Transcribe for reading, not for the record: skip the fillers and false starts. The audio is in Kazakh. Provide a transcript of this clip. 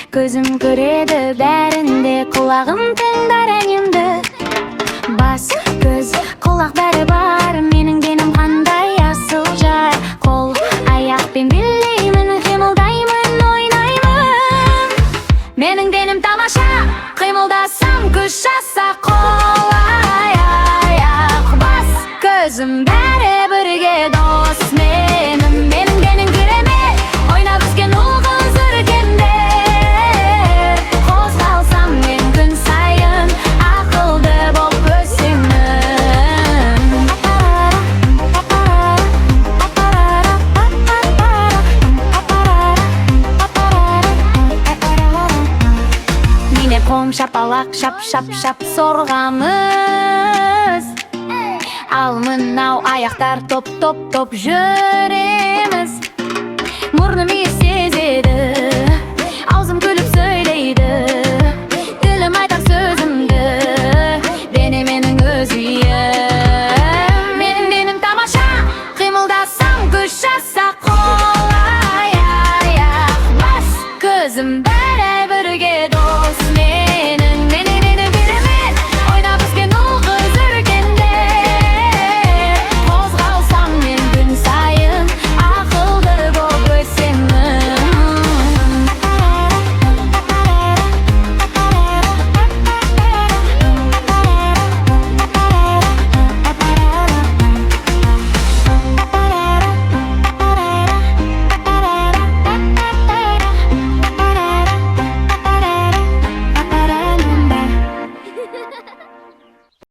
көзім көреді бәрінде, құлағым тыңдар әнімді. Бас, көз, құлақ бәрі бар, менің денім қандай асыл жар. Қол, аяқпен билеймін, қимылдаймын, ойнаймын. Менің денім тамаша, қимылдасам, күш жаса. Қол, аяқ, бас, көзім бәрі бірге дос менің. Менің денім керемет, ойнап өскен ұл-қыз өркендер. Қозғалсам мен күн сайын, ақылды болып өсемін. Бейне қом шапалақ, шап-шап-шап сорғамыз. Ал мынау аяқтар топ-топ-топ жүреміз. Мұрным иіс сезеді, аузым күліп сөйлейді, тілім айтар сөзімді, дене менің өз үйім. Менің денім тамаша, қимылдасам, күш жаса. Қол, аяқ, бас, көзім бәрі бірге дос.